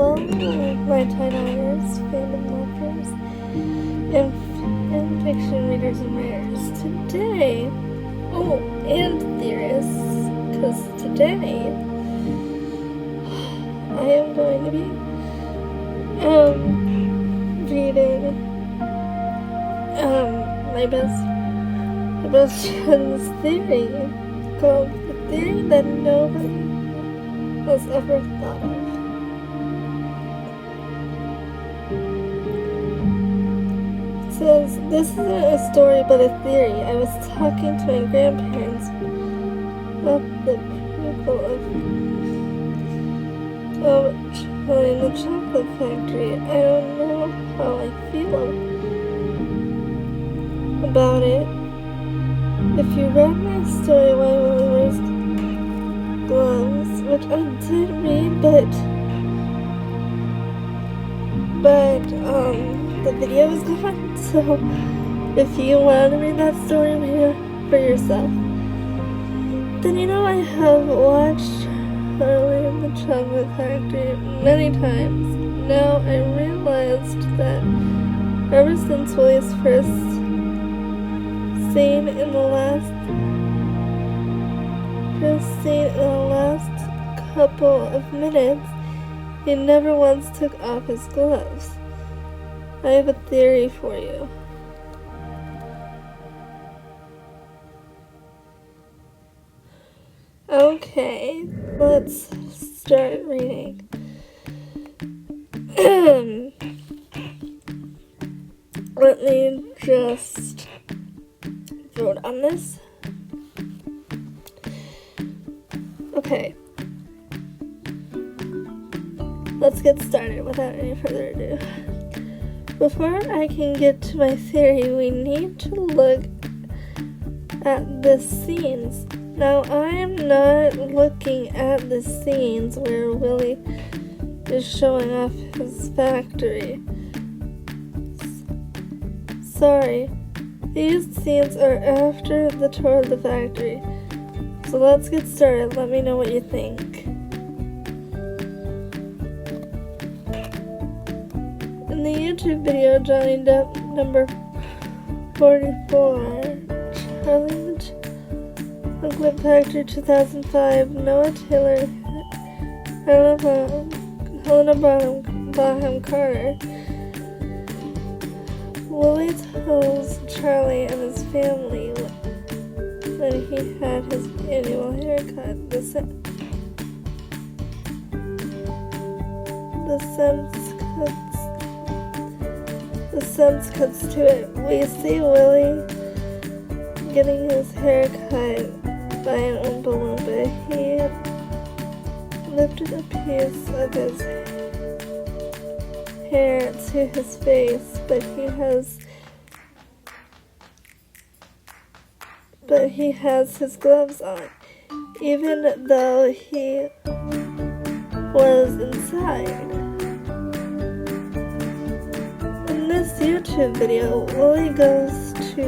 Hello, my Tiders, fandom lovers, and fanfiction readers and writers. Today, and theorists, because today I am going to be reading my best friend's theory called The Theory That Nobody Has Ever Thought of. It says, this isn't a story but a theory. I was talking to my grandparents about the prequel of Charlie and the Chocolate Factory. I don't know how I feel about it. If you read my story, Why Willie Wears Gloves, which I did read, but the video is gone, so if you want to read that story for yourself, then you know I have watched Charlie and the Chocolate Factory many times. Now I realized that ever since Willie's first scene in the last couple of minutes, he never once took off his gloves. I have a theory for you. Okay, let's start reading. Let me just vote on this. Okay. Let's get started without any further ado. Before I can get to my theory, we need to look at the scenes. Now, I am not looking at the scenes where Willie is showing off his factory. Sorry, these scenes are after the tour of the factory. So let's get started. Let me know what you think. In the YouTube video, Johnny Depp number 44, Charlie and the Chocolate Factory 2005, Noah Taylor, Helena Bonham Carter. Willie tells Charlie and his family when he had his annual haircut. The sense cuts to it. We see Willie getting his hair cut by an Oompa Loompa. He lifted a piece of his hair to his face, but he has his gloves on, even though he was inside. In this YouTube video, Willie goes to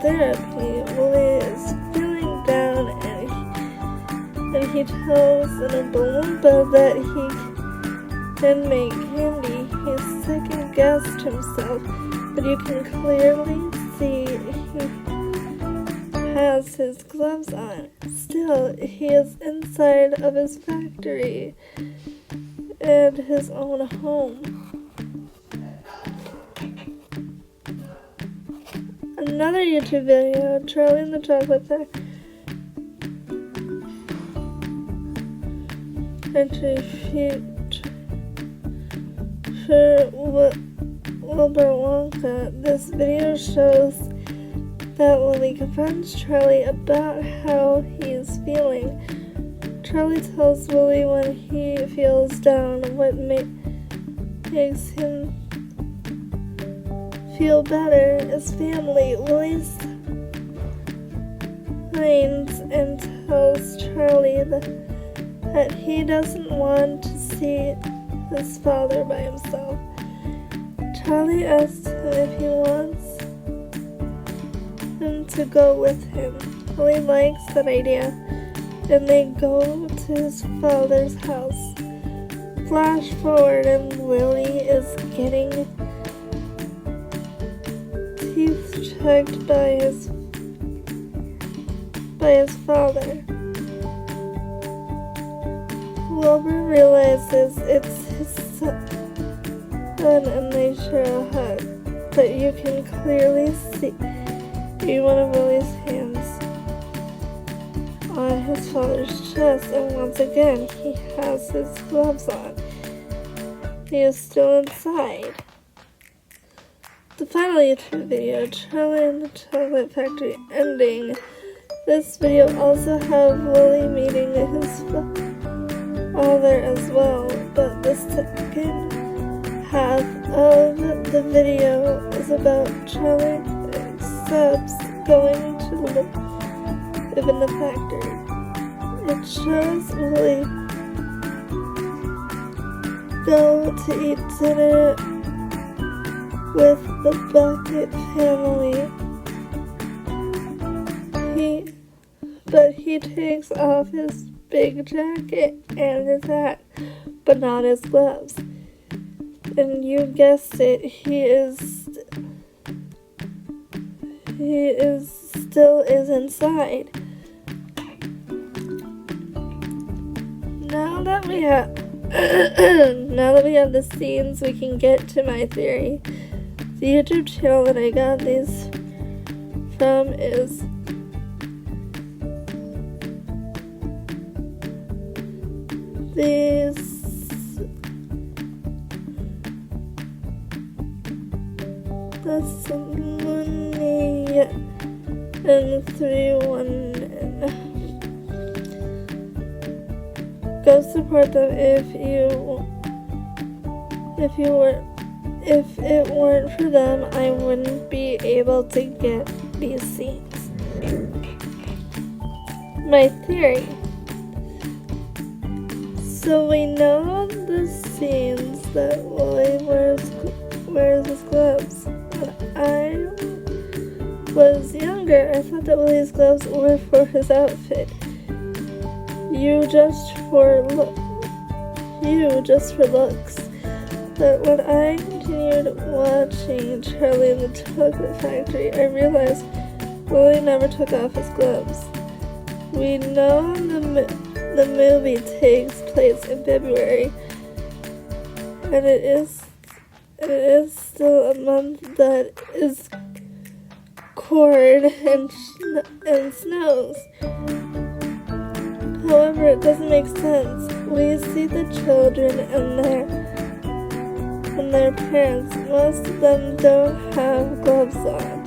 therapy. Willie is feeling down, and he tells an Oompa Loompa that he can make candy. He's second-guessed himself, but you can clearly see he has his gloves on. Still, he is inside of his factory and his own home. Another YouTube video, Charlie and the Chocolate Factory for Wilbur Wonka. This video shows that Willie confronts Charlie about how he is feeling. Charlie tells Willie when he feels down what makes him feel better is family. Willie signs and tells Charlie that he doesn't want to see his father by himself. Charlie asks him if he wants him to go with him. Willie likes that idea, and they go to to his father's house. Flash forward and Willie is getting teeth checked by his father. Wilbur realizes it's his son and they share a hug, but you can clearly see one of Willie's hands on his father's chest, and once again he has his gloves on. He is still inside. The final YouTube video, Charlie and the Chocolate Factory ending. This video also have Willie meeting his father as well, but the second half of the video is about Charlie and Stubbs going to live in the factory. It shows Willie go to eat dinner with the Bucket family. But he takes off his big jacket and his hat, but not his gloves. And you guessed it, he still inside. Now that we have the scenes, we can get to my theory. The YouTube channel that I got these from is That's money and 3-1. Go support them if it weren't for them, I wouldn't be able to get these scenes. My theory. So we know the scenes that Willie wears his gloves. When I was younger, I thought that Willie's gloves were for his outfit. Just for looks. But when I continued watching Charlie and the Chocolate Factory, I realized Willie never took off his gloves. We know the movie takes place in February, and it is still a month that is cold and snows. However, it doesn't make sense. We see the children and their parents. Most of them don't have gloves on,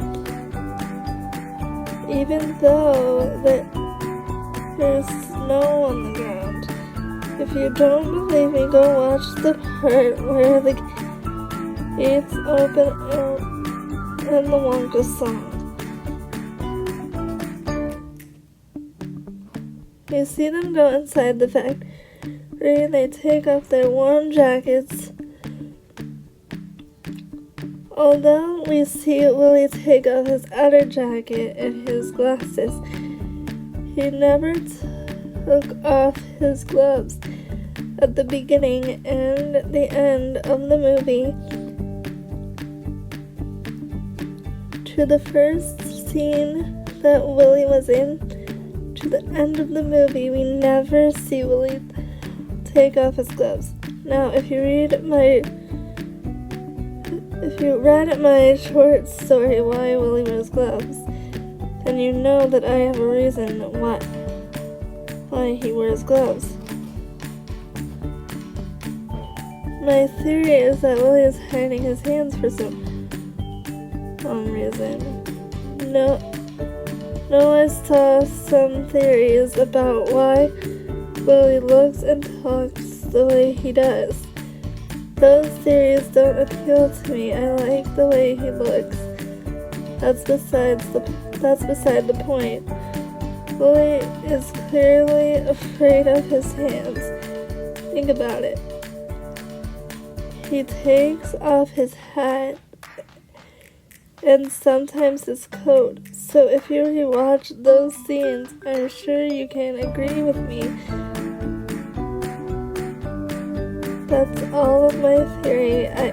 even though there's snow on the ground. If you don't believe me, go watch the part where the gates open and the Wonka song. You see them go inside the factory. They take off their warm jackets. Although we see Willie take off his outer jacket and his glasses, he never took off his gloves. At the beginning and the end of the movie, to the first scene that Willie was in, to the end of the movie, we never see Willie take off his gloves. Now, if you read my short story, Why Willie Wears Gloves, then you know that I have a reason why he wears gloves. My theory is that Willie is hiding his hands for some reason. No, I saw some theories about why Willie looks and talks the way he does. Those theories don't appeal to me. I like the way he looks. That's beside the point. Willie is clearly afraid of his hands. Think about it. He takes off his hat and sometimes his coat. So if you rewatch those scenes, I'm sure you can agree with me that's all of my theory. I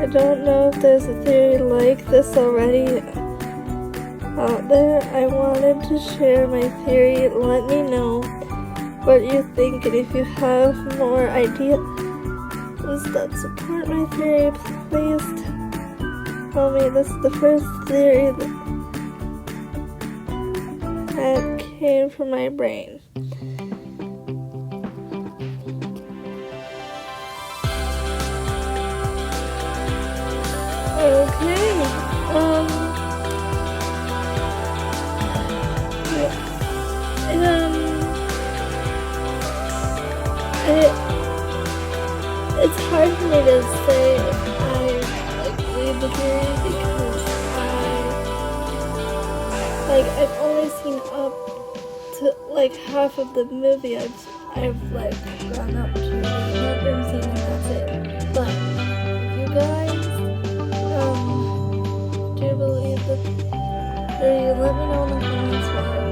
don't know if there's a theory like this already out there. I wanted to share my theory. Let me know what you think, and if you have more ideas that support my theory, please tell me. This is the first theory that came from my brain. Okay, it's hard for me to say if I agree with the theory because I've only seen up to like half of the movie. I've like gone up to another scene and that's it. But if you guys do you believe the theory, let me know in the comments below.